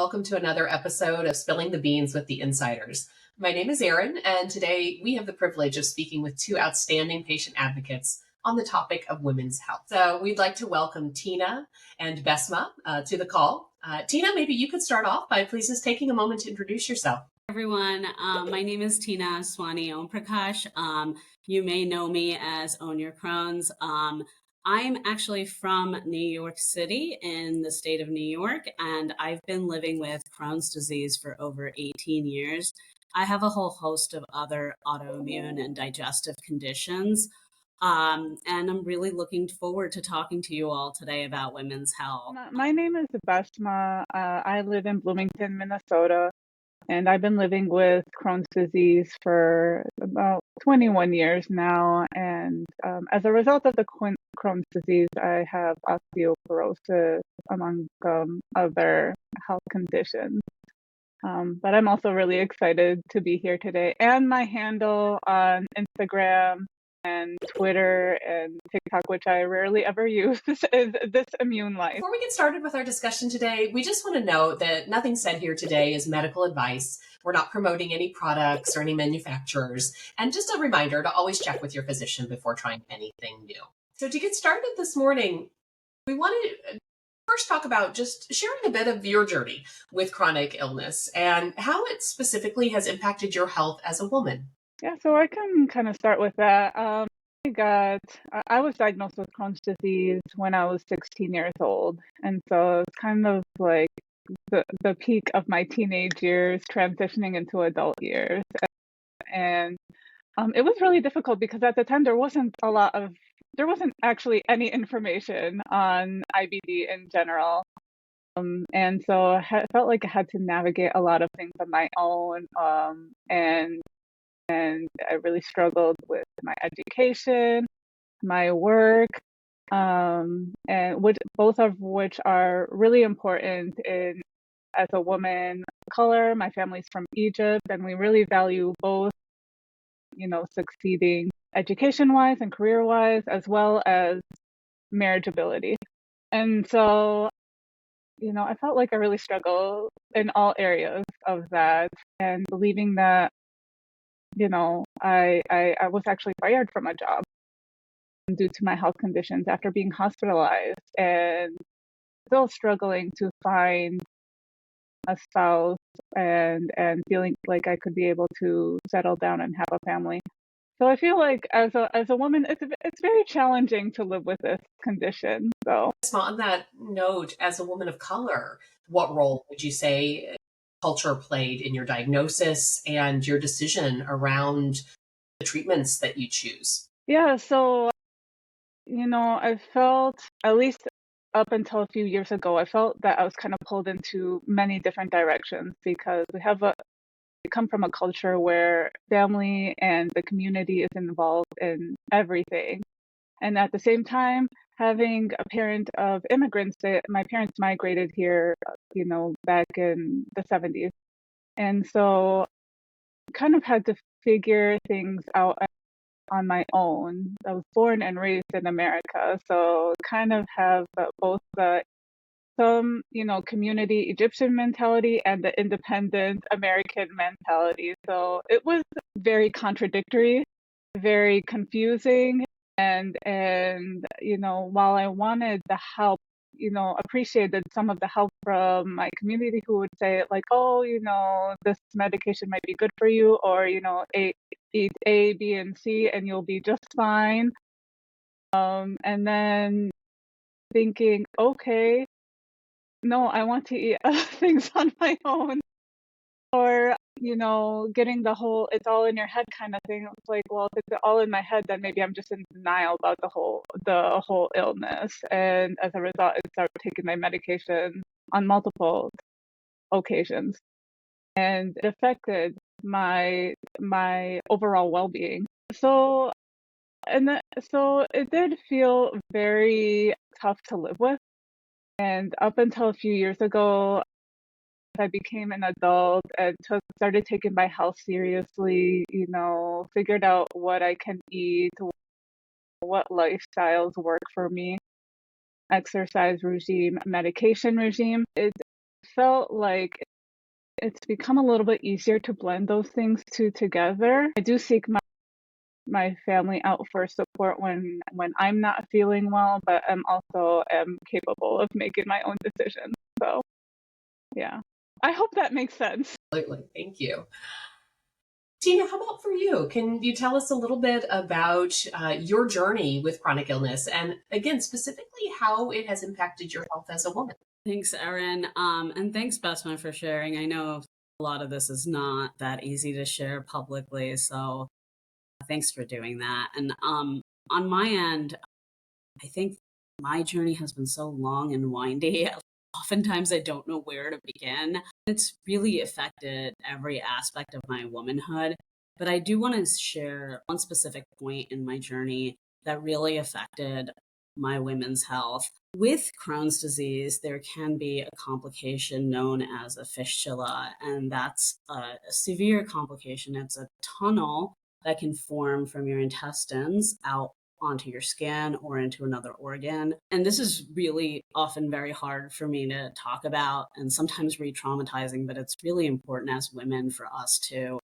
welcome to another episode of Spilling the Beans with the Insiders. My name is Erin, and today we have the privilege of speaking with two outstanding patient advocates on the topic of women's health. So we'd like to welcome Tina and Basmah to the call. Tina, maybe you could start off by please just taking a moment to introduce yourself. Everyone, my name is Tina Aswani-Omprakash. You may know me as Own Your Crohn's. I'm actually from New York City in the state of New York, and I've been living with Crohn's disease for over 18 years. I have a whole host of other autoimmune and digestive conditions, and I'm really looking forward to talking to you all today about women's health. My name is Basmah. I live in Bloomington, Minnesota. And I've been living with Crohn's disease for about 21 years now. And as a result of the Crohn's disease, I have osteoporosis, among other health conditions. But I'm also really excited to be here today. And my handle on Instagram and Twitter and TikTok, which I rarely ever use, is This Immune Life. Before we get started with our discussion today, we just want to note that nothing said here today is medical advice. We're not promoting any products or any manufacturers. And just a reminder to always check with your physician before trying anything new. So to get started this morning, we wanted to first talk about just sharing a bit of your journey with chronic illness and how it specifically has impacted your health as a woman. Yeah, so I can kind of start with that. I was diagnosed with Crohn's disease when I was 16 years old. And so it's kind of like the peak of my teenage years transitioning into adult years. And it was really difficult because at the time there wasn't actually any information on IBD in general. And so I felt like I had to navigate a lot of things on my own. And I really struggled with my education, my work, and both of which are really important as a woman of color. My family's from Egypt, and we really value both, succeeding education-wise and career-wise, as well as marriageability. And so, I felt like I really struggled in all areas of that, and believing that I was actually fired from a job due to my health conditions after being hospitalized and still struggling to find a spouse and feeling like I could be able to settle down and have a family. So I feel like as a woman, it's very challenging to live with this condition. So on that note, as a woman of color, what role would you say culture played in your diagnosis and your decision around the treatments that you choose? Yeah, so, I felt, at least up until a few years ago, I felt that I was kind of pulled into many different directions because we come from a culture where family and the community is involved in everything. And at the same time, having a parent of immigrants, my parents migrated here, back in the 70s. And so kind of had to figure things out on my own. I was born and raised in America, so kind of have both some, community Egyptian mentality and the independent American mentality. So it was very contradictory, very confusing. And while I wanted the help, appreciated some of the help from my community who would say like, oh, this medication might be good for you, or, eat A, B, and C, and you'll be just fine. And then thinking, okay, no, I want to eat other things on my own. Or, getting the whole it's all in your head kind of thing. It's like, well, if it's all in my head, then maybe I'm just in denial about the whole illness. And as a result, I started taking my medication on multiple occasions. And it affected my overall well-being. So it did feel very tough to live with. And up until a few years ago, I became an adult and started taking my health seriously, figured out what I can eat, what lifestyles work for me, exercise regime, medication regime. It felt like it's become a little bit easier to blend those things two together. I do seek my family out for support when I'm not feeling well, but I'm also am capable of making my own decisions. So yeah, I hope that makes sense. Absolutely. Thank you. Tina, how about for you? Can you tell us a little bit about your journey with chronic illness and, again, specifically how it has impacted your health as a woman? Thanks, Erin. And thanks, Basma, for sharing. I know a lot of this is not that easy to share publicly, so thanks for doing that. And on my end, I think my journey has been so long and windy. Oftentimes, I don't know where to begin. It's really affected every aspect of my womanhood. But I do want to share one specific point in my journey that really affected my women's health. With Crohn's disease, there can be a complication known as a fistula, and that's a severe complication. It's a tunnel that can form from your intestines out onto your skin or into another organ. And this is really often very hard for me to talk about and sometimes re-traumatizing, but it's really important as women for us to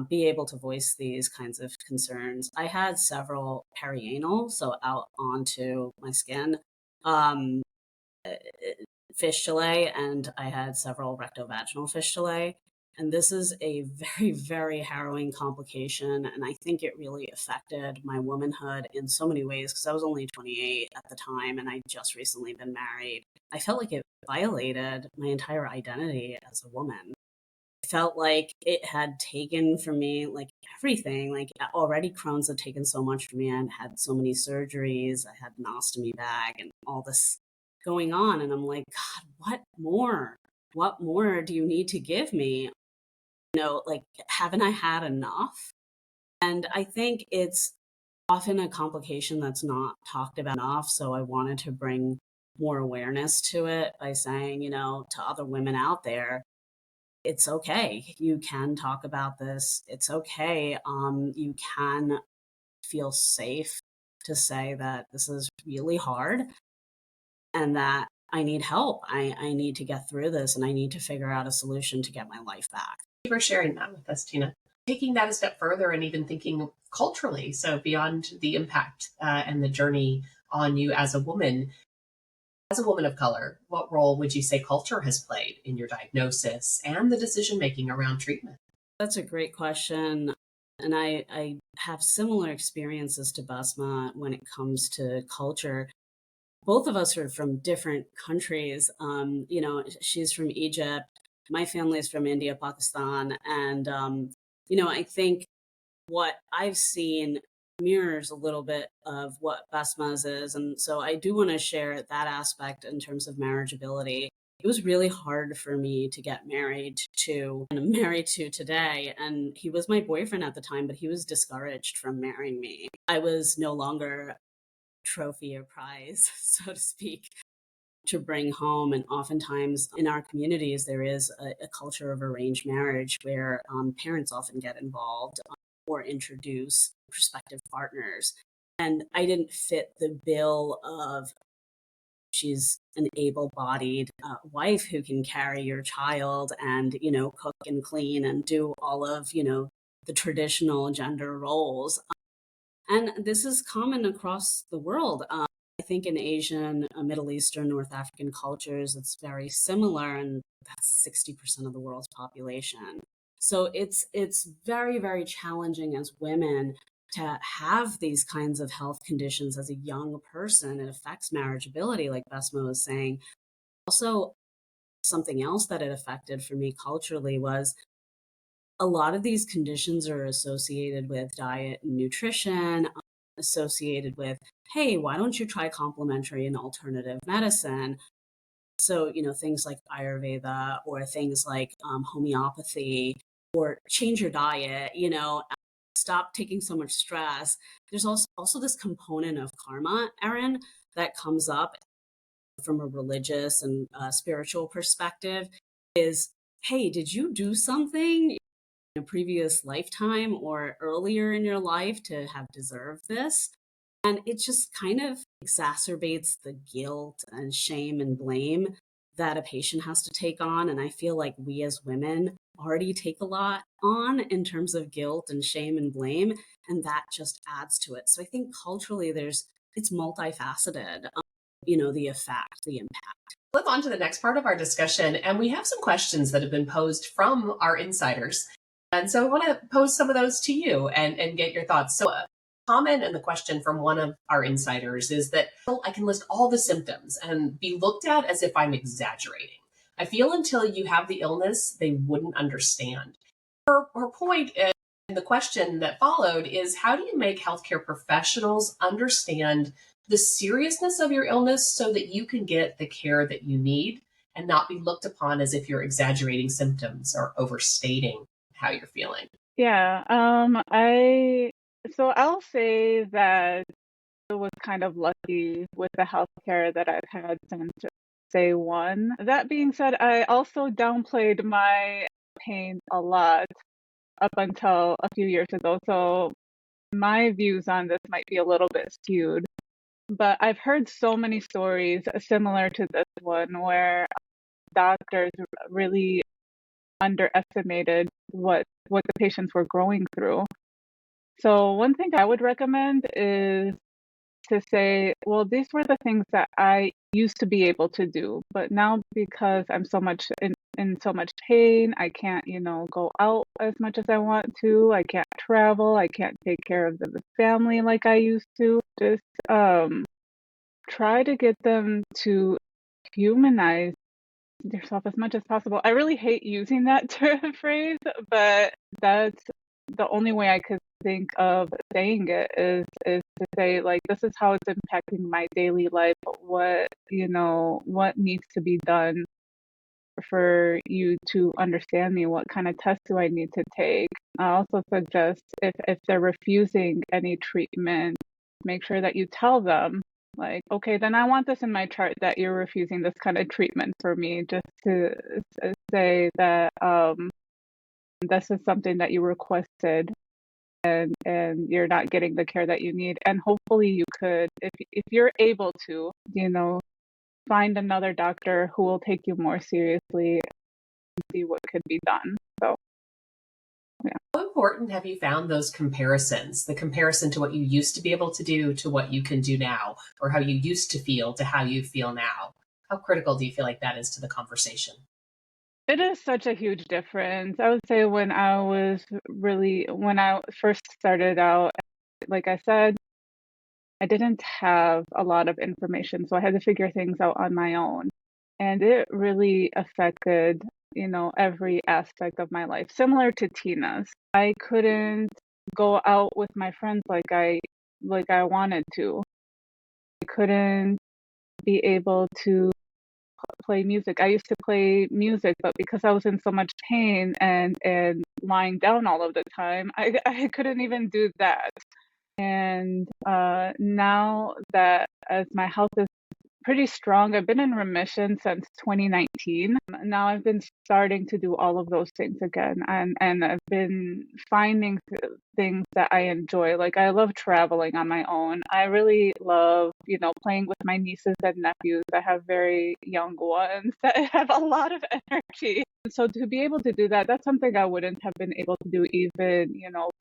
be able to voice these kinds of concerns. I had several perianal, so out onto my skin, um, fistulae, and I had several rectovaginal fistulae. And this is a very, very harrowing complication. And I think it really affected my womanhood in so many ways because I was only 28 at the time and I'd just recently been married. I felt like it violated my entire identity as a woman. I felt like it had taken from me like everything. Like already Crohn's had taken so much from me. I had so many surgeries. I had an ostomy bag and all this going on. And I'm like, God, what more? What more do you need to give me? Like, haven't I had enough? And I think it's often a complication that's not talked about enough. So I wanted to bring more awareness to it by saying, to other women out there, it's okay. You can talk about this. It's okay. You can feel safe to say that this is really hard and that I need help. I need to get through this and I need to figure out a solution to get my life back. Thank you for sharing that with us, Tina. Taking that a step further and even thinking culturally, so beyond the impact and the journey on you as a woman of color, what role would you say culture has played in your diagnosis and the decision making around treatment? That's a great question. And I have similar experiences to Basma when it comes to culture. Both of us are from different countries. She's from Egypt. My family is from India, Pakistan. And, I think what I've seen mirrors a little bit of what Basma's is. And so I do want to share that aspect in terms of marriageability. It was really hard for me to get married to, and I'm married to today. And he was my boyfriend at the time, but he was discouraged from marrying me. I was no longer trophy or prize, so to speak, to bring home. And oftentimes in our communities, there is a culture of arranged marriage where parents often get involved or introduce prospective partners. And I didn't fit the bill of she's an able-bodied wife who can carry your child and, cook and clean and do all of, the traditional gender roles. And this is common across the world. I think in Asian, Middle Eastern, North African cultures, it's very similar, and that's 60% of the world's population. So it's very, very challenging as women to have these kinds of health conditions as a young person. It affects marriageability, like Basma was saying. Also, something else that it affected for me culturally was a lot of these conditions are associated with diet and nutrition, associated with, hey, why don't you try complementary and alternative medicine? So, things like Ayurveda or things like homeopathy or change your diet, stop taking so much stress. There's also this component of karma, Erin, that comes up from a religious and spiritual perspective is, hey, did you do something in a previous lifetime or earlier in your life to have deserved this? And it just kind of exacerbates the guilt and shame and blame that a patient has to take on. And I feel like we as women already take a lot on in terms of guilt and shame and blame, and that just adds to it. So I think culturally it's multifaceted, the effect, the impact. Flip on to the next part of our discussion, and we have some questions that have been posed from our insiders. And so I want to pose some of those to you and get your thoughts. So a comment and the question from one of our insiders is that I can list all the symptoms and be looked at as if I'm exaggerating. I feel until you have the illness, they wouldn't understand. Her point in the question that followed is, how do you make healthcare professionals understand the seriousness of your illness so that you can get the care that you need and not be looked upon as if you're exaggerating symptoms or overstating how you're feeling? Yeah, I'll say that I was kind of lucky with the healthcare that I've had since day one. That being said, I also downplayed my pain a lot up until a few years ago. So my views on this might be a little bit skewed. But I've heard so many stories similar to this one where doctors really underestimated what the patients were going through. So one thing I would recommend is to say, well, these were the things that I used to be able to do, but now because I'm so much in so much pain, I can't, go out as much as I want to. I can't travel. I can't take care of the family like I used to. Just try to get them to humanize yourself as much as possible. I really hate using that phrase, but that's the only way I could think of saying it is to say, like, this is how it's impacting my daily life. What needs to be done for you to understand me? What kind of test do I need to take? I also suggest if they're refusing any treatment, make sure that you tell them, like, okay, then I want this in my chart that you're refusing this kind of treatment for me, just to say that this is something that you requested and you're not getting the care that you need. And hopefully you could, if you're able to, find another doctor who will take you more seriously and see what could be done. So, yeah. How important have you found those comparisons, the comparison to what you used to be able to do to what you can do now, or how you used to feel to how you feel now? How critical do you feel like that is to the conversation? It is such a huge difference. I would say when I first started out, like I said, I didn't have a lot of information, so I had to figure things out on my own. And it really affected, every aspect of my life, similar to Tina's. I couldn't go out with my friends like I wanted to. I couldn't be able to play music. I used to play music, but because I was in so much pain and lying down all of the time, I couldn't even do that. And now that as my health is pretty strong, I've been in remission since 2019. Now I've been starting to do all of those things again, and I've been finding things that I enjoy. Like I love traveling on my own. I really love, playing with my nieces and nephews. I have very young ones that have a lot of energy. So to be able to do that, that's something I wouldn't have been able to do even,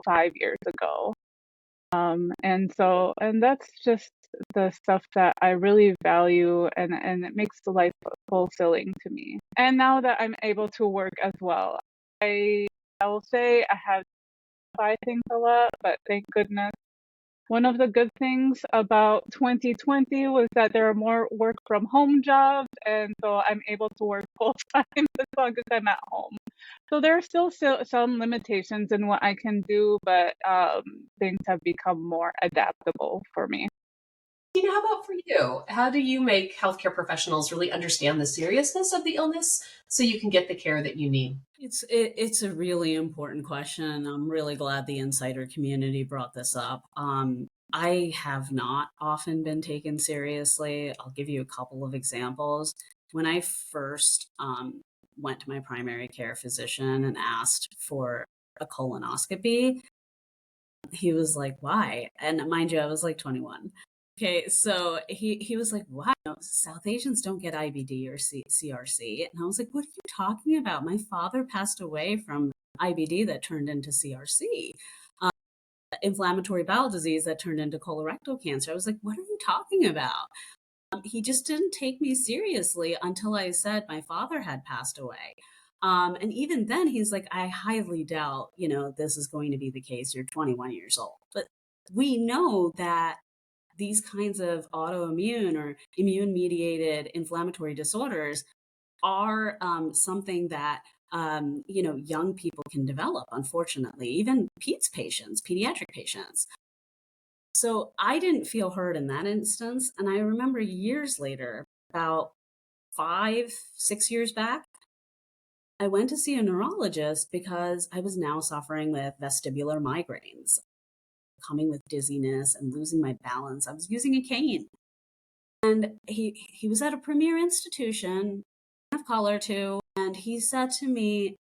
5 years ago. And that's just the stuff that I really value, and it makes the life fulfilling to me. And now that I'm able to work as well, I will say I have buy things a lot, but thank goodness. One of the good things about 2020 was that there are more work from home jobs, and so I'm able to work full time as long as I'm at home. So there are still some limitations in what I can do, but things have become more adaptable for me. Tina, how about for you? How do you make healthcare professionals really understand the seriousness of the illness so you can get the care that you need? It's a really important question. I'm really glad the insider community brought this up. I have not often been taken seriously. I'll give you a couple of examples. When I first went to my primary care physician and asked for a colonoscopy, he was like, "Why?" And mind you, I was like 21. Okay, so he was like, "Wow, South Asians don't get IBD or CRC," and I was like, "What are you talking about? My father passed away from IBD that turned into CRC, inflammatory bowel disease that turned into colorectal cancer." I was like, "What are you talking about?" He just didn't take me seriously until I said my father had passed away. And even then, he's like, "I highly doubt, this is going to be the case. You're 21 years old." But we know that these kinds of autoimmune or immune mediated inflammatory disorders are something that young people can develop, unfortunately, even pediatric patients. So I didn't feel heard in that instance. And I remember years later, about 5, 6 years back, I went to see a neurologist because I was now suffering with vestibular migraines, coming with dizziness and losing my balance. I was using a cane. And he was at a premier institution of color too. And he said to me,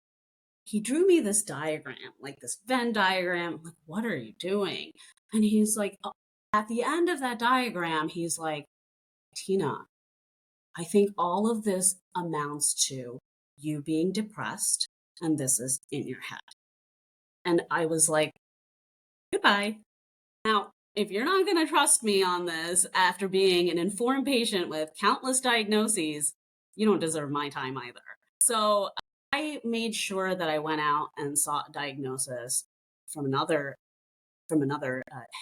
he drew me this diagram, like this Venn diagram. I'm like, "What are you doing?" And he's like, at the end of that diagram, he's like, "Tina, I think all of this amounts to you being depressed, and this is in your head." And I was like, "Goodbye." Now, if you're not going to trust me on this after being an informed patient with countless diagnoses, you don't deserve my time either. So I made sure that I went out and sought a diagnosis from another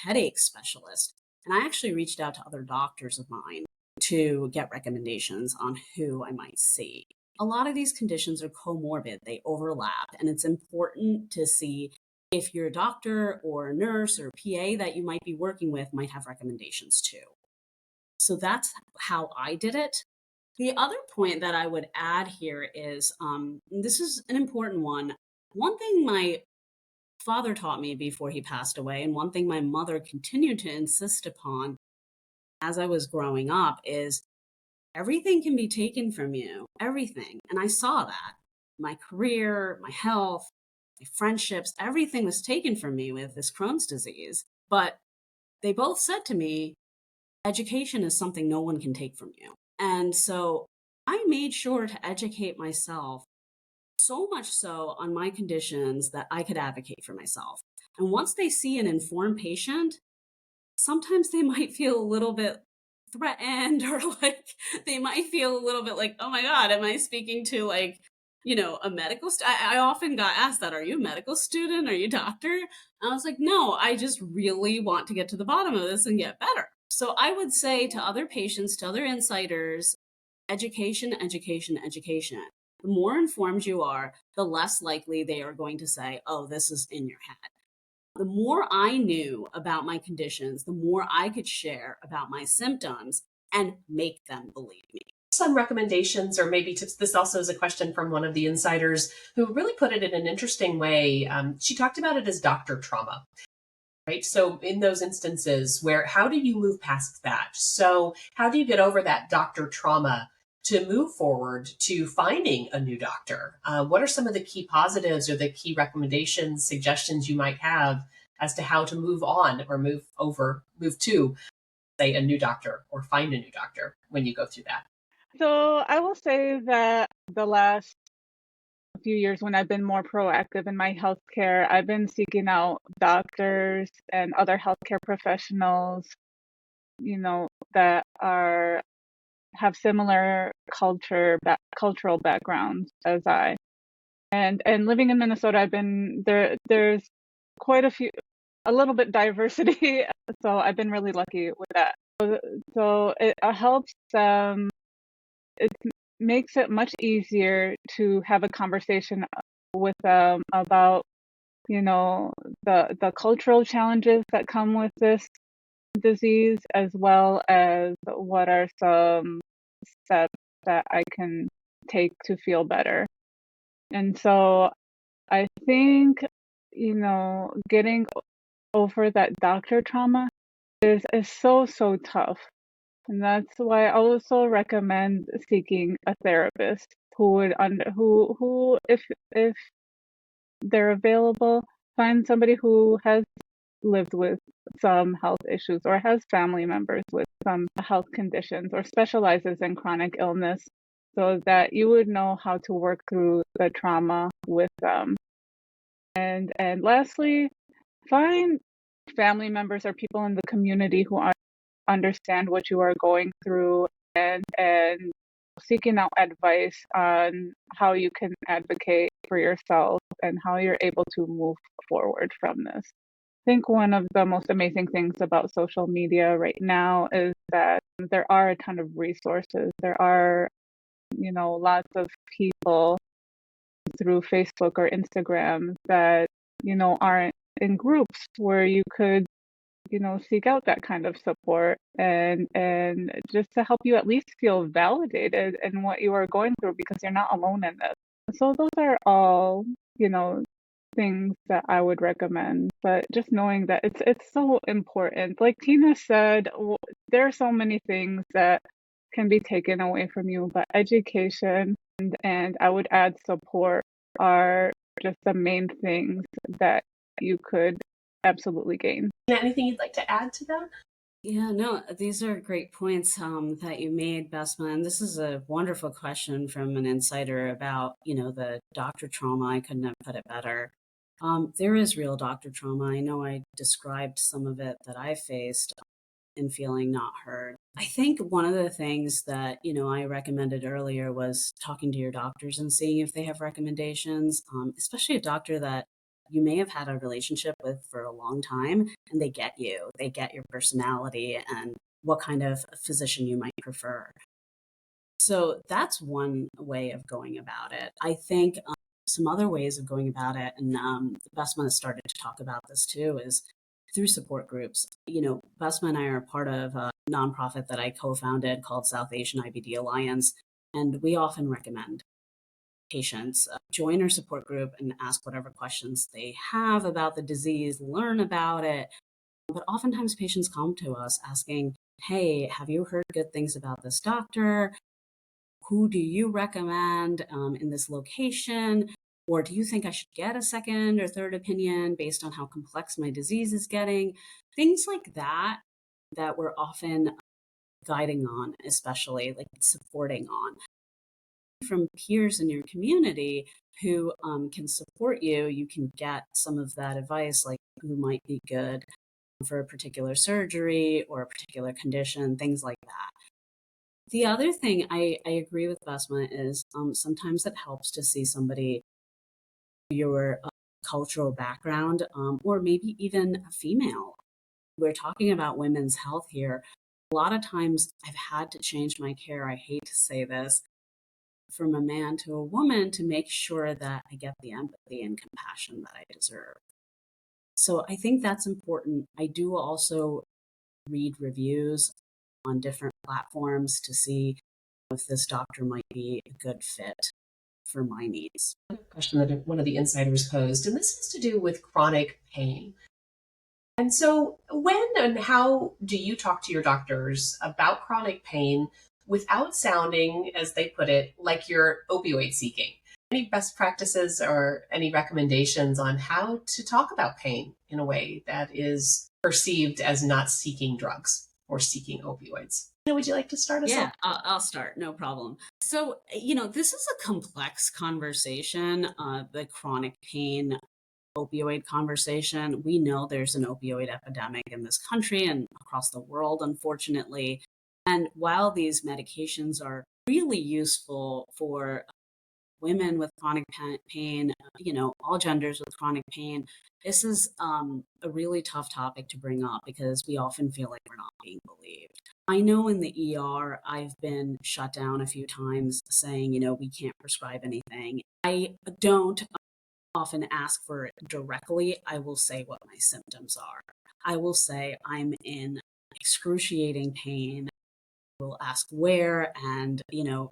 headache specialist. And I actually reached out to other doctors of mine to get recommendations on who I might see. A lot of these conditions are comorbid, they overlap, and it's important to see if your doctor or nurse or PA that you might be working with might have recommendations too. So that's how I did it. The other point that I would add here is this is an important one. One thing my father taught me before he passed away, and one thing my mother continued to insist upon as I was growing up, is everything can be taken from you, everything. And I saw that. My career, my health, my friendships, everything was taken from me with this Crohn's disease. But they both said to me, education is something no one can take from you. And so I made sure to educate myself, so much so on my conditions that I could advocate for myself. And once they see an informed patient, sometimes they might feel a little bit threatened, or like they might feel a little bit like, "Oh my God, am I speaking to like, a medical I often got asked that, "Are you a medical student? Are you a doctor?" And I was like, "No, I just really want to get to the bottom of this and get better." So I would say to other patients, to other insiders, education, education, education. The more informed you are, the less likely they are going to say, "Oh, this is in your head." The more I knew about my conditions, the more I could share about my symptoms and make them believe me. Some recommendations or maybe tips. This also is a question from one of the insiders who really put it in an interesting way. She talked about it as doctor trauma. Right. So in those instances where, how do you move past that? So how do you get over that doctor trauma to move forward to finding a new doctor? What are some of the key positives or the key recommendations, suggestions you might have as to how to move on or move to, say, a new doctor or find a new doctor when you go through that? So I will say that the last few years, when I've been more proactive in my healthcare, I've been seeking out doctors and other healthcare professionals, that have similar cultural backgrounds as I. And living in Minnesota, I've been there. There's quite a little bit diversity, so I've been really lucky with that. So it helps them. It makes it much easier to have a conversation with them about, the cultural challenges that come with this disease, as well as what are some steps that I can take to feel better. And so I think, getting over that doctor trauma is so tough. And that's why I also recommend seeking a therapist who would who if they're available, find somebody who has lived with some health issues or has family members with some health conditions or specializes in chronic illness so that you would know how to work through the trauma with them. And lastly, find family members or people in the community who understand what you are going through and seeking out advice on how you can advocate for yourself and how you're able to move forward from this. I think one of the most amazing things about social media right now is that there are a ton of resources. There are, lots of people through Facebook or Instagram that, aren't in groups where you could seek out that kind of support and just to help you at least feel validated in what you are going through because you're not alone in this. So those are all, things that I would recommend. But just knowing that it's so important. Like Tina said, there are so many things that can be taken away from you, but education and I would add support are just the main things that you could absolutely gain. Anything you'd like to add to that? Yeah, no, these are great points that you made, Basma. And this is a wonderful question from an insider about, the doctor trauma. I couldn't have put it better. There is real doctor trauma. I know I described some of it that I faced in feeling not heard. I think one of the things that, I recommended earlier was talking to your doctors and seeing if they have recommendations, especially a doctor that you may have had a relationship with for a long time and they get you, they get your personality and what kind of physician you might prefer. So that's one way of going about it. I think some other ways of going about it, and Basma has started to talk about this too, is through support groups. Basma and I are part of a nonprofit that I co-founded called South Asian IBD Alliance, and we often recommend patients join our support group and ask whatever questions they have about the disease, learn about it. But oftentimes patients come to us asking, hey, have you heard good things about this doctor? Who do you recommend in this location? Or do you think I should get a second or third opinion based on how complex my disease is getting? Things like that, that we're often guiding on, especially like supporting on. From peers in your community who can support you, you can get some of that advice, like who might be good for a particular surgery or a particular condition, things like that. The other thing I agree with Basma is sometimes it helps to see somebody your cultural background or maybe even a female. We're talking about women's health here. A lot of times I've had to change my care. I hate to say this, from a man to a woman to make sure that I get the empathy and compassion that I deserve. So I think that's important. I do also read reviews on different platforms to see if this doctor might be a good fit for my needs. Question that one of the insiders posed, and this has to do with chronic pain. And so, when and how do you talk to your doctors about chronic pain without sounding, as they put it, like you're opioid seeking? Any best practices or any recommendations on how to talk about pain in a way that is perceived as not seeking drugs or seeking opioids? Would you like to start us off? Yeah, I'll start. No problem. So, this is a complex conversation, the chronic pain opioid conversation. We know there's an opioid epidemic in this country and across the world, unfortunately. And while these medications are really useful for women with chronic pain, all genders with chronic pain, this is a really tough topic to bring up because we often feel like we're not being believed. I know in the ER, I've been shut down a few times saying, we can't prescribe anything. I don't often ask for it directly. I will say what my symptoms are. I will say I'm in excruciating pain. I will ask where and,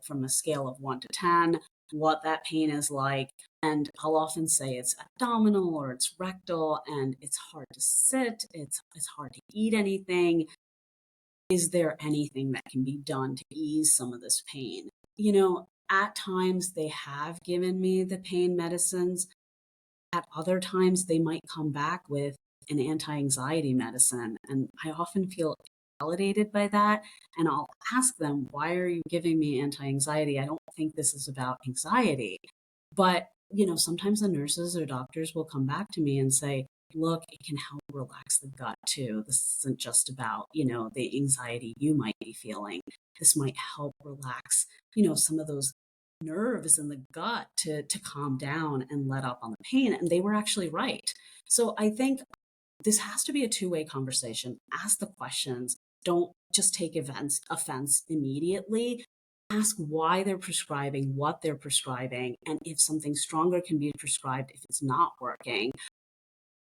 from a scale of 1 to 10, what that pain is like. And I'll often say it's abdominal or it's rectal and it's hard to sit. It's hard to eat anything. Is there anything that can be done to ease some of this pain? At times they have given me the pain medicines. At other times, they might come back with an anti-anxiety medicine. And I often feel validated by that. And I'll ask them, why are you giving me anti-anxiety? I don't think this is about anxiety. But, sometimes the nurses or doctors will come back to me and say, look, it can help relax the gut too. This isn't just about, the anxiety you might be feeling. This might help relax, some of those nerves in the gut to calm down and let up on the pain. And they were actually right. So I think this has to be a two-way conversation. Ask the questions. Don't just take offense immediately. Ask why they're prescribing, what they're prescribing, and if something stronger can be prescribed if it's not working.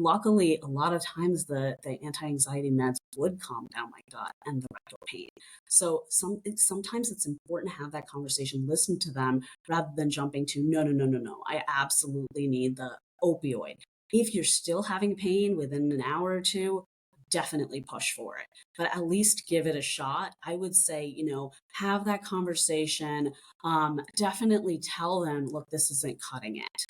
Luckily, a lot of times the anti-anxiety meds would calm down my gut and the rectal pain. So sometimes it's important to have that conversation, listen to them, rather than jumping to, no, I absolutely need the opioid. If you're still having pain within an hour or two, definitely push for it, but at least give it a shot. I would say, have that conversation. Definitely tell them, look, this isn't cutting it.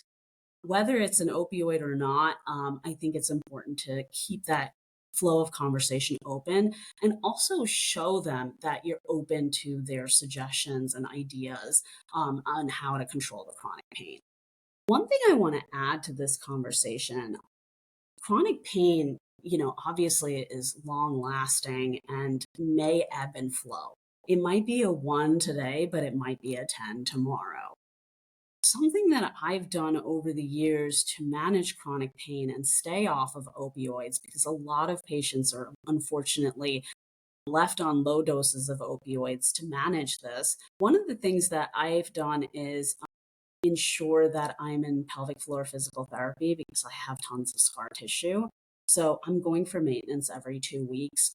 Whether it's an opioid or not, I think it's important to keep that flow of conversation open and also show them that you're open to their suggestions and ideas on how to control the chronic pain. One thing I want to add to this conversation, chronic pain, obviously is long lasting and may ebb and flow. It might be a 1 today, but it might be a 10 tomorrow. Something that I've done over the years to manage chronic pain and stay off of opioids, because a lot of patients are unfortunately left on low doses of opioids to manage this. One of the things that I've done is ensure that I'm in pelvic floor physical therapy because I have tons of scar tissue. So I'm going for maintenance every 2 weeks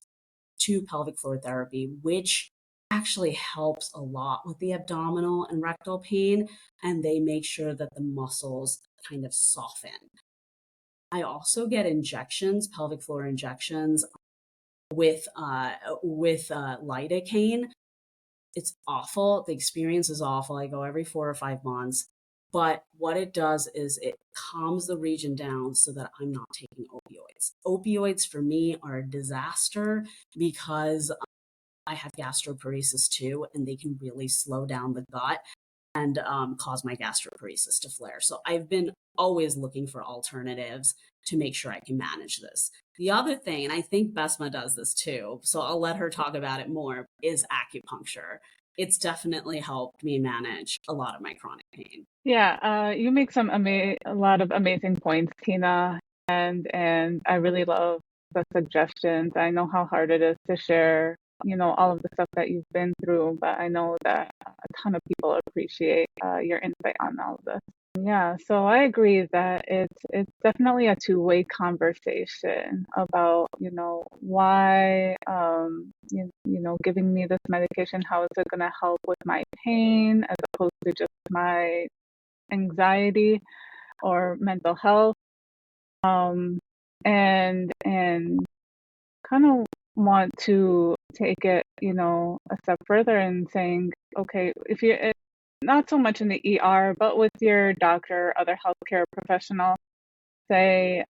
to pelvic floor therapy, which actually helps a lot with the abdominal and rectal pain, and they make sure that the muscles kind of soften. I also get injections, pelvic floor injections with lidocaine. It's awful. The experience is awful. I go every 4 or 5 months. But what it does is it calms the region down so that I'm not taking opioids. Opioids for me are a disaster because I have gastroparesis too, and they can really slow down the gut and cause my gastroparesis to flare. So I've been always looking for alternatives to make sure I can manage this. The other thing, and I think Basma does this too, so I'll let her talk about it more, is acupuncture. It's definitely helped me manage a lot of my chronic pain. Yeah, you make a lot of amazing points, Tina, and I really love the suggestions. I know how hard it is to share, all of the stuff that you've been through, but I know that a ton of people appreciate your insight on all of this. Yeah, so I agree that it's definitely a two-way conversation about, why giving me this medication, how is it going to help with my pain as opposed to just my anxiety or mental health. And kind of want to take it, a step further and saying, okay, if you're not so much in the ER, but with your doctor, other healthcare professional, say,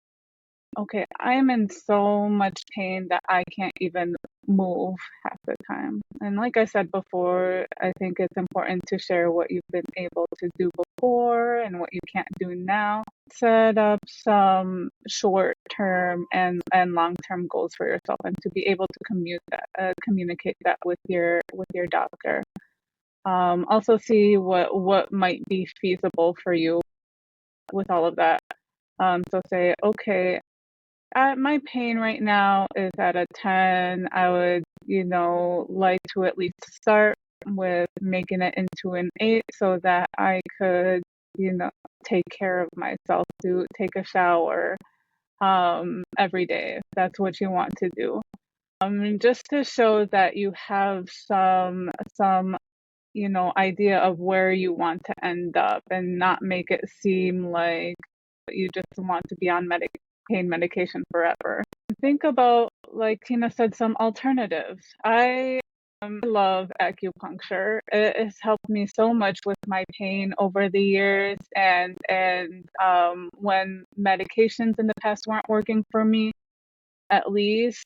okay, I'm in so much pain that I can't even move half the time. And like I said before, I think it's important to share what you've been able to do before and what you can't do now. Set up some short-term and long-term goals for yourself, and to be able to communicate that with your doctor. Also see what might be feasible for you with all of that. So say, okay, my pain right now is at a 10. I would, like to at least start with making it into an 8 so that I could, take care of myself, to take a shower every day, if that's what you want to do. Just to show that you have some idea of where you want to end up, and not make it seem like you just want to be on pain medication forever. Think about, like Tina said, some alternatives. I I love acupuncture. It has helped me so much with my pain over the years, and when medications in the past weren't working for me, at least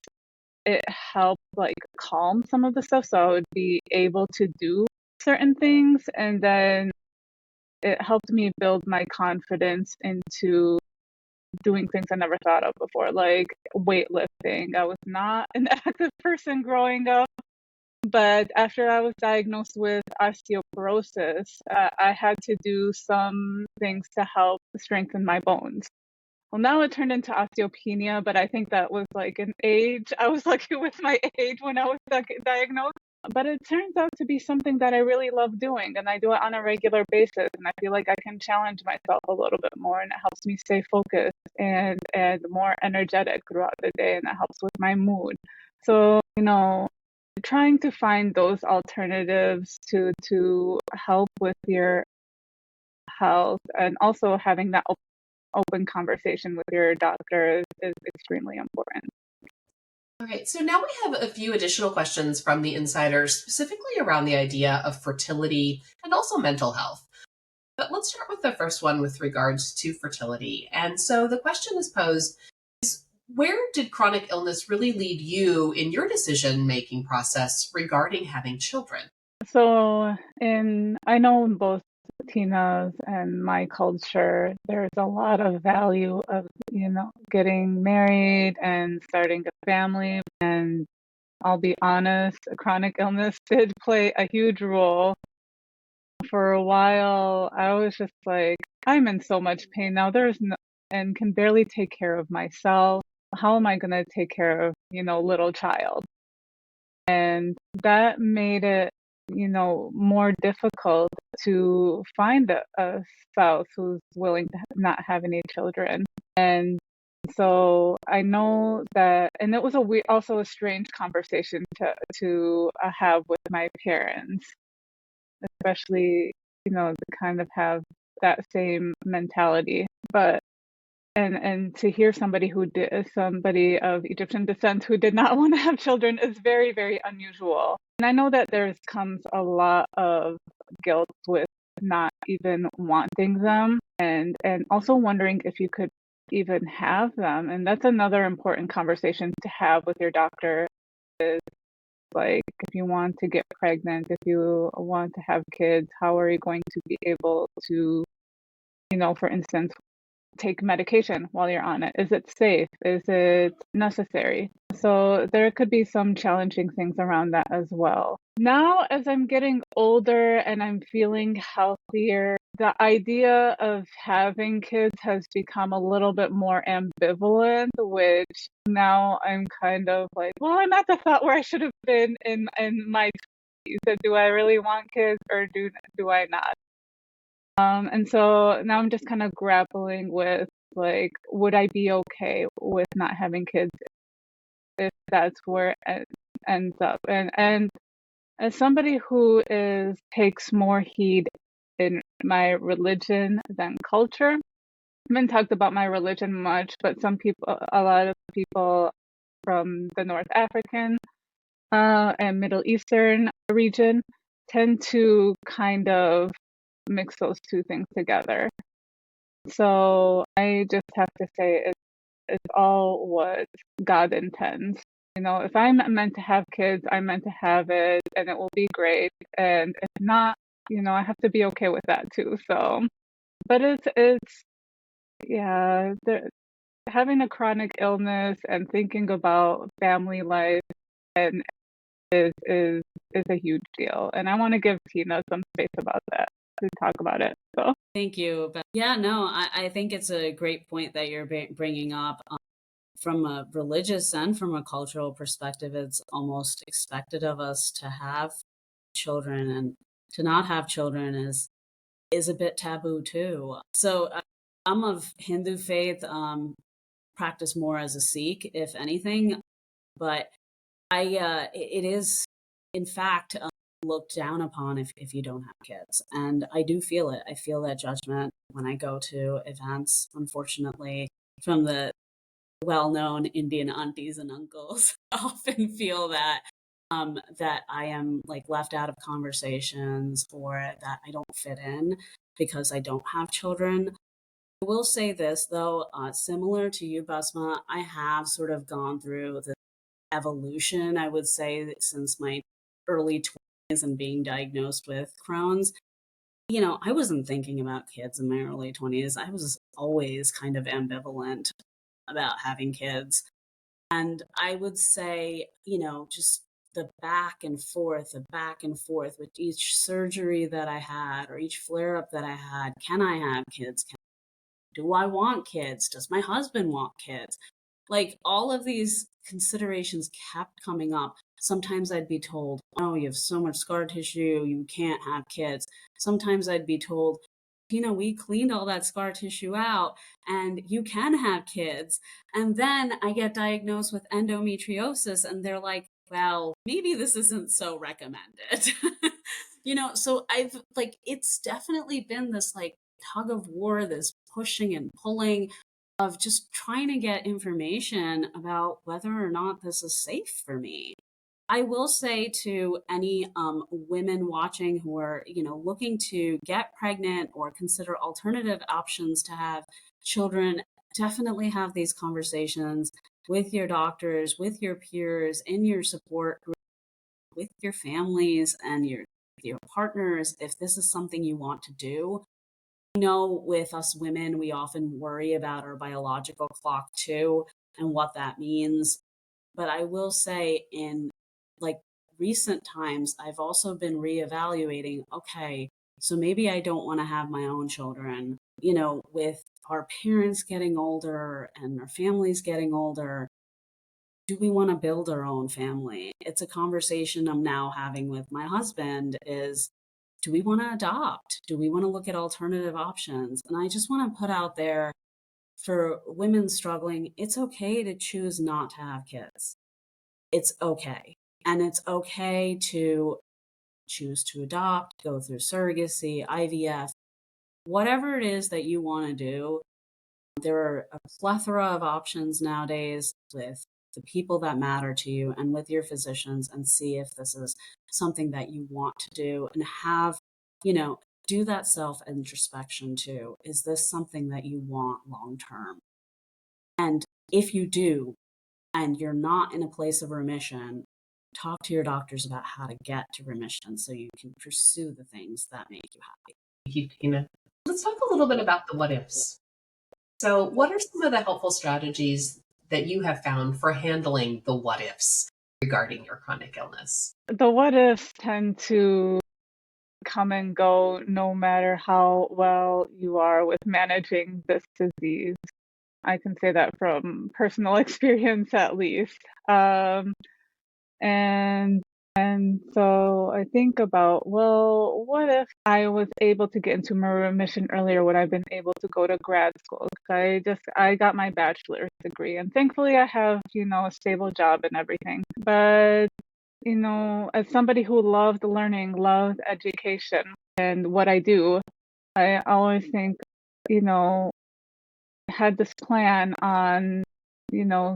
it helped like calm some of the stuff, so I would be able to do certain things, and then it helped me build my confidence into doing things I never thought of before, like weightlifting. I was not an active person growing up. But after I was diagnosed with osteoporosis, I had to do some things to help strengthen my bones. Well, now it turned into osteopenia, but I think that was like an age. I was lucky with my age when I was diagnosed. But it turns out to be something that I really love doing, and I do it on a regular basis. And I feel like I can challenge myself a little bit more, and it helps me stay focused and more energetic throughout the day, and it helps with my mood. So, trying to find those alternatives to help with your health, and also having that open conversation with your doctor is extremely important. All right, so now we have a few additional questions from the insiders, specifically around the idea of fertility and also mental health. But let's start with the first one with regards to fertility. And so the question is posed, where did chronic illness really lead you in your decision-making process regarding having children? So, I know in both Tina's and my culture, there's a lot of value of, getting married and starting a family. And I'll be honest, chronic illness did play a huge role. For a while, I was just like, I'm in so much pain now. And can barely take care of myself. How am I going to take care of, little child? And that made it, more difficult to find a spouse who's willing to not have any children. And so I know that, and it was also a strange conversation to have with my parents, especially, to kind of have that same mentality. But and to hear somebody somebody of Egyptian descent who did not want to have children is very, very unusual. And I know that comes a lot of guilt with not even wanting them, and also wondering if you could even have them. And that's another important conversation to have with your doctor, is like, if you want to get pregnant, if you want to have kids, how are you going to be able to, for instance, take medication while you're on it? Is it safe? Is it necessary? So there could be some challenging things around that as well. Now, as I'm getting older and I'm feeling healthier, the idea of having kids has become a little bit more ambivalent, which now I'm kind of like, well, I'm at the thought where I should have been in my 20s. So do I really want kids, or do I not? And so now I'm just kind of grappling with, like, would I be okay with not having kids if that's where it ends up? And as somebody who takes more heed in my religion than culture, I haven't talked about my religion much, but a lot of people from the North African and Middle Eastern region tend to kind of mix those two things together. So I just have to say it's all what God intends. If I'm meant to have kids, I'm meant to have it, and it will be great. And if not, I have to be okay with that too. So, but yeah, having a chronic illness and thinking about family life and is a huge deal. And I want to give Tina some space about that to talk about it. So Thank you. But yeah, no, I think it's a great point that you're bringing up. From a religious and from a cultural perspective, it's almost expected of us to have children, and to not have children is a bit taboo too. So I'm of Hindu faith, practice more as a Sikh, if anything, but it is in fact looked down upon if you don't have kids, and I do feel it. I feel that judgment when I go to events, unfortunately, from the well-known Indian aunties and uncles. I often feel that that I am like left out of conversations or that I don't fit in because I don't have children. I will say this though, similar to you, Basma, I have sort of gone through the evolution, I would say, since my early 20s and being diagnosed with Crohn's. I wasn't thinking about kids in my early 20s. I was always kind of ambivalent about having kids. And I would say, just the back and forth with each surgery that I had or each flare up that I had. Can I have kids? Do I want kids? Does my husband want kids? Like all of these considerations kept coming up. Sometimes I'd be told, oh, you have so much scar tissue, you can't have kids. Sometimes I'd be told, we cleaned all that scar tissue out and you can have kids. And then I get diagnosed with endometriosis and they're like, well, maybe this isn't so recommended. So I've like, it's definitely been this like tug of war, this pushing and pulling of just trying to get information about whether or not this is safe for me. I will say to any women watching who are, looking to get pregnant or consider alternative options to have children, definitely have these conversations with your doctors, with your peers, in your support group, with your families and your partners, if this is something you want to do. With us women, we often worry about our biological clock too and what that means. But I will say in like recent times, I've also been reevaluating, okay, so maybe I don't want to have my own children. With our parents getting older and our families getting older, do we want to build our own family? It's a conversation I'm now having with my husband is, do we want to adopt? Do we want to look at alternative options? And I just want to put out there for women struggling, it's okay to choose not to have kids. It's okay. And it's okay to choose to adopt, go through surrogacy, IVF, whatever it is that you want to do. There are a plethora of options nowadays with the people that matter to you and with your physicians, and see if this is something that you want to do and have, do that self introspection too. Is this something that you want long term? And if you do, and you're not in a place of remission, talk to your doctors about how to get to remission so you can pursue the things that make you happy. Thank you, Tina. Let's talk a little bit about the what ifs. So, what are some of the helpful strategies that you have found for handling the what ifs regarding your chronic illness? The what ifs tend to come and go no matter how well you are with managing this disease. I can say that from personal experience at least. And so I think about, well, what if I was able to get into my remission earlier when I've been able to go to grad school? I got my bachelor's degree, and thankfully I have, a stable job and everything. But, as somebody who loved learning, loved education and what I do, I always think, I had this plan on,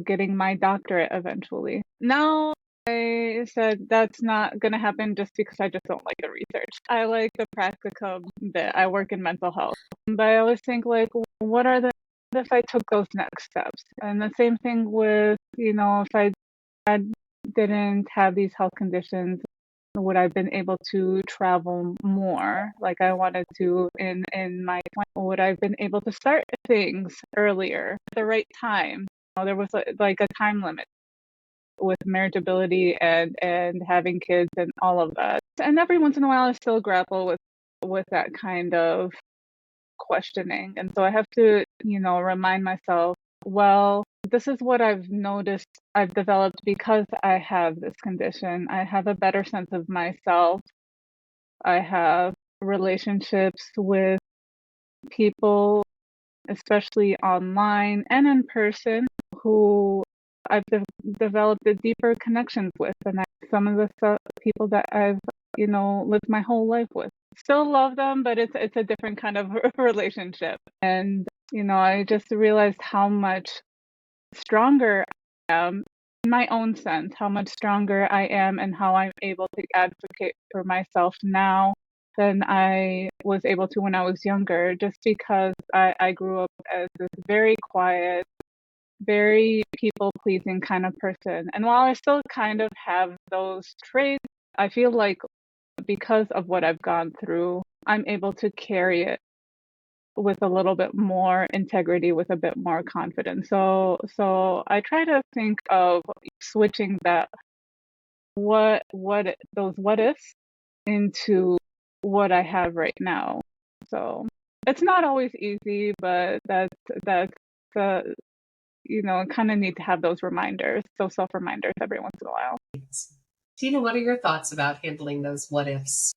getting my doctorate eventually. Now, I said that's not going to happen just because I just don't like the research. I like the practicum bit. I work in mental health. But I always think, like, what if I took those next steps? And the same thing with, if I didn't have these health conditions, would I have been able to travel more like I wanted to in my 20s? Would I have been able to start things earlier at the right time? There was like a time limit with marriageability and having kids and all of that. And every once in a while I still grapple with that kind of questioning. And so I have to, remind myself, well, this is what I've noticed I've developed because I have this condition. I have a better sense of myself. I have relationships with people, especially online and in person, who I've developed a deeper connections with, and some of the people that I've lived my whole life with. Still love them, but it's a different kind of relationship. And I just realized how much stronger I am my own sense, how much stronger I am and how I'm able to advocate for myself now than I was able to when I was younger, just because I grew up as this very quiet, very people pleasing kind of person. And while I still kind of have those traits, I feel like because of what I've gone through, I'm able to carry it with a little bit more integrity, with a bit more confidence. So I try to think of switching that those what ifs into what I have right now. So it's not always easy, but that's uh, kind of need to have those reminders, those self reminders every once in a while. Tina, what are your thoughts about handling those what ifs?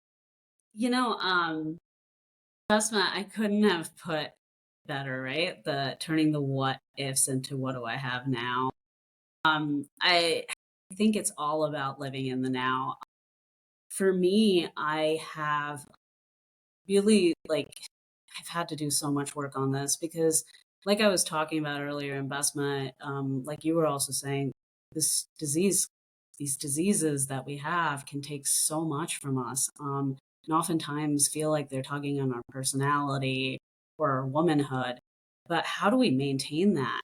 You know, Basma, I couldn't have put better, right? The turning the what ifs into what do I have now. I think it's all about living in the now. For me, I have really I've had to do so much work on this because, like I was talking about earlier in Basma, like you were also saying, this disease, these diseases that we have can take so much from us, and oftentimes feel like they're tugging on our personality or our womanhood. But how do we maintain that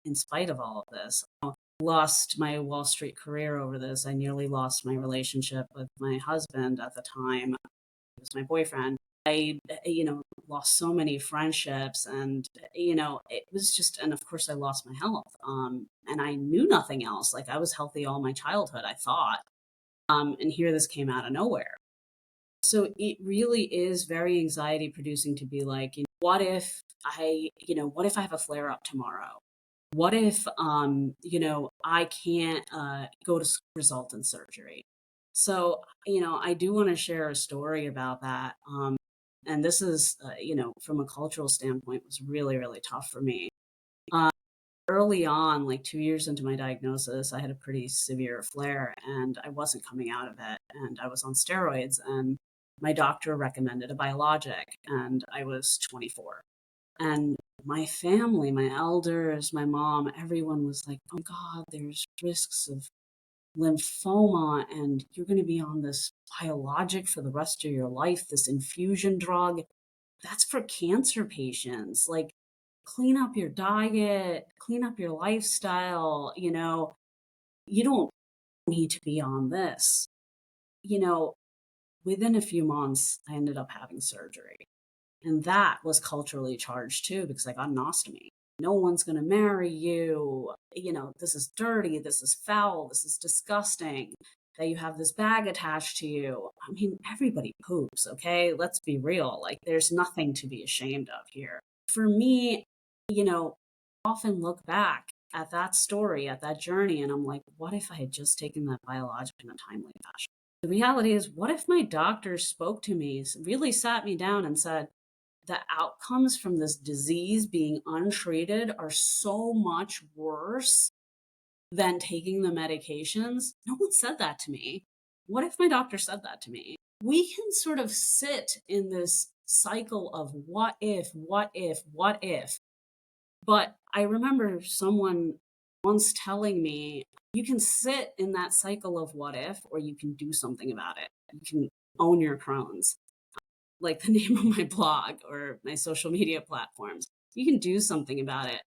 in spite of all of this? Lost my Wall Street career over this. I nearly lost my relationship with my husband at the time. He was my boyfriend. I, lost so many friendships, and it was just, and of course, I lost my health. And I knew nothing else. Like I was healthy all my childhood, I thought. And here this came out of nowhere. So it really is very anxiety producing to be like, what if I have a flare up tomorrow? What if, I can't go to result in surgery? So, I do want to share a story about that. And this is, from a cultural standpoint, was really, really tough for me. Uh, Early on, like 2 years into my diagnosis, I had a pretty severe flare and I wasn't coming out of it. And I was on steroids, and my doctor recommended a biologic, and I was 24. And my family, my elders, my mom, everyone was like, oh God, there's risks of lymphoma, and you're going to be on this biologic for the rest of your life, this infusion drug. That's for cancer patients. Like, clean up your diet, clean up your lifestyle. You don't need to be on this. You know, Within a few months, I ended up having surgery. And that was culturally charged too, because I got an ostomy. No one's going to marry you. This is dirty. This is foul. This is disgusting that you have this bag attached to you. I mean, everybody poops, okay? Let's be real. Like, there's nothing to be ashamed of here. For me, often look back at that story, at that journey, and I'm like, what if I had just taken that biologic in a timely fashion? The reality is, what if my doctor spoke to me, really sat me down and said, the outcomes from this disease being untreated are so much worse than taking the medications? No one said that to me. What if my doctor said that to me? We can sort of sit in this cycle of what if, what if, what if. But I remember someone once telling me, you can sit in that cycle of what if, or you can do something about it. You can own your Crohn's, like the name of my blog or my social media platforms. You can do something about it.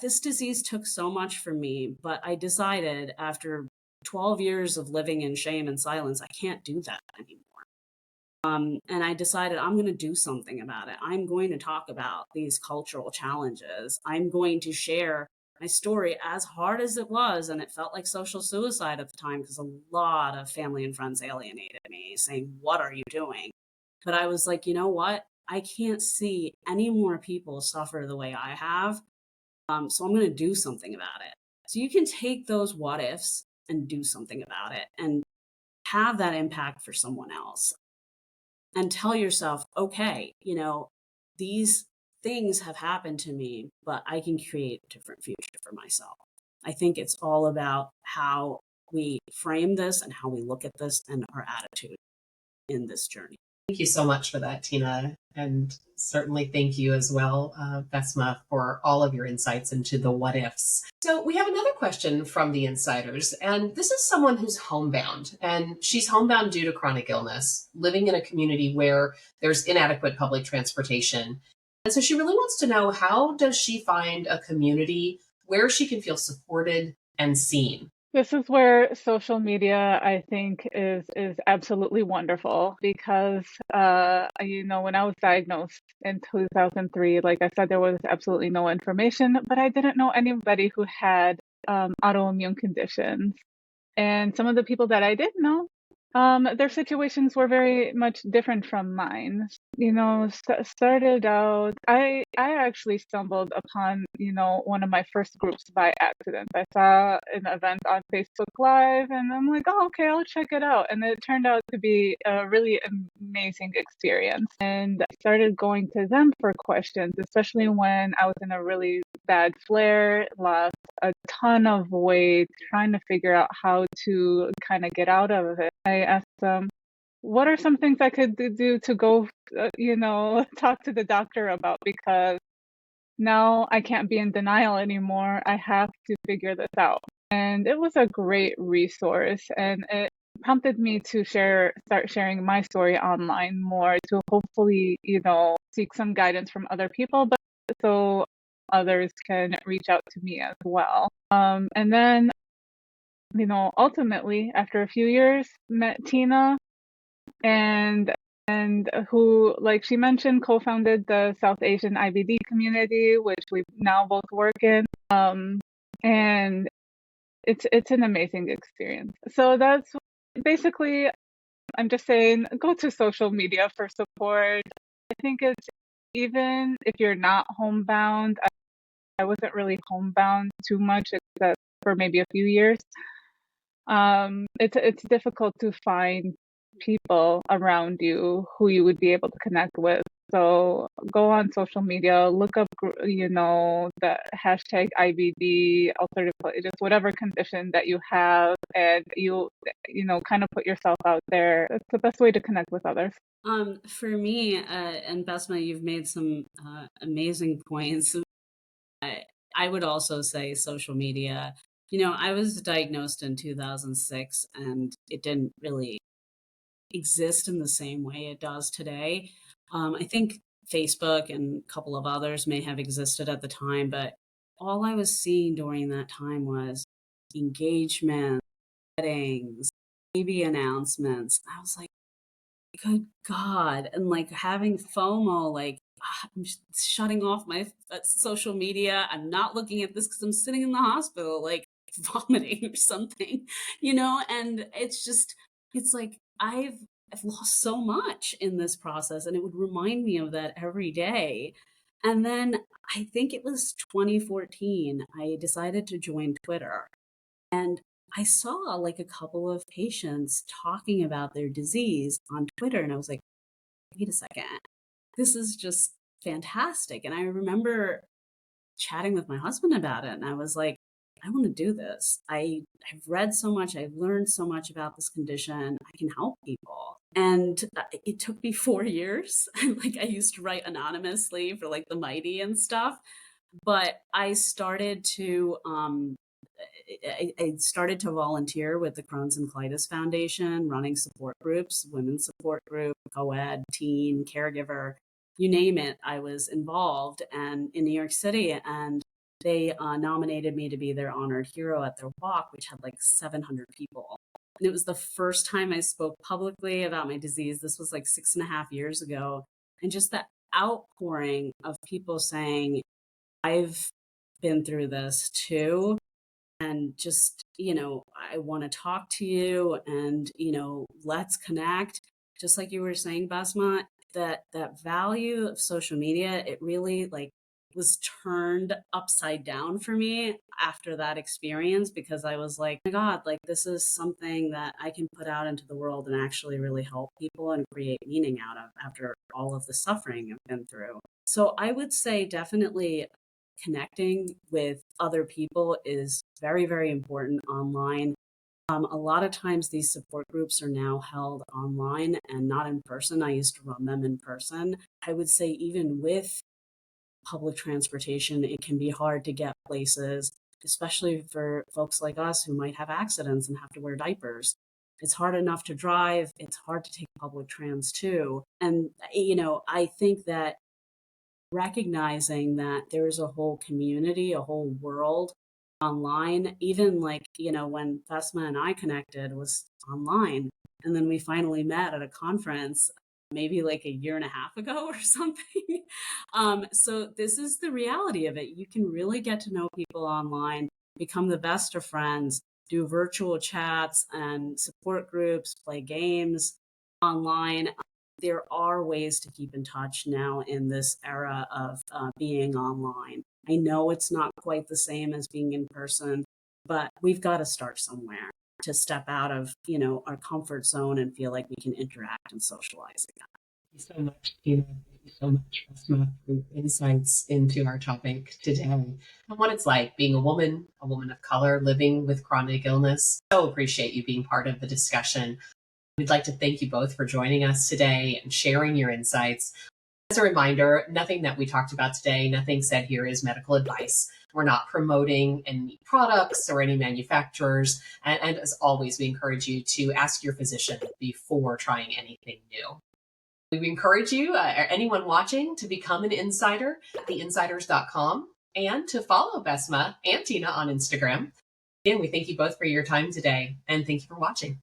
This disease took so much from me, but I decided after 12 years of living in shame and silence, I can't do that anymore. And I decided I'm going to do something about it. I'm going to talk about these cultural challenges. I'm going to share my story, as hard as it was. And it felt like social suicide at the time because a lot of family and friends alienated me, saying, what are you doing? But I was like, you know what? I can't see any more people suffer the way I have. So I'm going to do something about it. So you can take those what ifs and do something about it and have that impact for someone else. And tell yourself, okay, these things have happened to me, but I can create a different future for myself. I think it's all about how we frame this and how we look at this and our attitude in this journey. Thank you so much for that, Tina. And certainly thank you as well, Basma, for all of your insights into the what ifs. So we have another question from the insiders, and this is someone who's homebound, and she's homebound due to chronic illness, living in a community where there's inadequate public transportation. And so she really wants to know, how does she find a community where she can feel supported and seen? This is where social media, I think, is absolutely wonderful because, when I was diagnosed in 2003, like I said, there was absolutely no information, but I didn't know anybody who had autoimmune conditions. And some of the people that I did know, their situations were very much different from mine. Started out, I actually stumbled upon, one of my first groups by accident. I saw an event on Facebook Live and I'm like, oh, okay, I'll check it out. And it turned out to be a really amazing experience. And I started going to them for questions, especially when I was in a really bad flare, lost a ton of weight, trying to figure out how to kind of get out of it. I asked them, what are some things I could do to go, talk to the doctor about? Because now I can't be in denial anymore. I have to figure this out. And it was a great resource. And it prompted me to start sharing my story online more to hopefully, seek some guidance from other people, but so others can reach out to me as well. And then, ultimately, after a few years, met Tina, and who, like she mentioned, co-founded the South Asian IBD community, which we now both work in. And it's an amazing experience. So that's basically, I'm just saying, go to social media for support. I think it's, even if you're not homebound, I wasn't really homebound too much, except for maybe a few years. It's difficult to find people around you who you would be able to connect with. So go on social media, look up, the hashtag IBD, alternative, just whatever condition that you have, and kind of put yourself out there. It's the best way to connect with others. For me, and Basma, you've made some amazing points. I would also say social media. I was diagnosed in 2006 and it didn't really exist in the same way it does today. I think Facebook and a couple of others may have existed at the time, but all I was seeing during that time was engagement, weddings, baby announcements. I was like, good God. And like having FOMO, like, I'm shutting off my social media. I'm not looking at this because I'm sitting in the hospital, like vomiting or something, and it's like I've lost so much in this process, and it would remind me of that every day. And then I think it was 2014, I decided to join Twitter, and I saw like a couple of patients talking about their disease on Twitter, and I was like, wait a second, this is just fantastic. And I remember chatting with my husband about it, and I was like, I want to do this. I've read so much, I've learned so much about this condition. I can help people. And it took me 4 years. Like I used to write anonymously for like the Mighty and stuff, but I started to I started to volunteer with the Crohn's and Colitis Foundation, running support groups, women's support group, co-ed, teen, caregiver, you name it. I was involved and in New York City, and they nominated me to be their honored hero at their walk, which had like 700 people. And it was the first time I spoke publicly about my disease. This was like 6.5 years ago. And just that outpouring of people saying, I've been through this too. And just, I want to talk to you and, let's connect. Just like you were saying, Basma, that value of social media, it really like was turned upside down for me after that experience, because I was like, oh my God, like this is something that I can put out into the world and actually really help people and create meaning out of after all of the suffering I've been through. So I would say definitely connecting with other people is very, very important online. A lot of times these support groups are now held online and not in person. I used to run them in person. I would say even with public transportation, it can be hard to get places, especially for folks like us who might have accidents and have to wear diapers. It's hard enough to drive. It's hard to take public trans too. And, I think that recognizing that there's a whole community, a whole world online, even like, when Basma and I connected was online. And then we finally met at a conference maybe like a year and a half ago or something. So this is the reality of it. You can really get to know people online, become the best of friends, do virtual chats and support groups, play games online. There are ways to keep in touch now in this era of being online. I know it's not quite the same as being in person, but we've got to start somewhere to step out of, our comfort zone and feel like we can interact and socialize again. Thank you so much, Tina. Thank you so much, Basma, for your insights into our topic today and what it's like being a woman of color living with chronic illness. So appreciate you being part of the discussion. We'd like to thank you both for joining us today and sharing your insights. As a reminder, nothing that we talked about today, nothing said here is medical advice. We're not promoting any products or any manufacturers. And as always, we encourage you to ask your physician before trying anything new. We encourage you, anyone watching, to become an insider at theinsiders.com and to follow Basma and Tina on Instagram. Again, we thank you both for your time today and thank you for watching.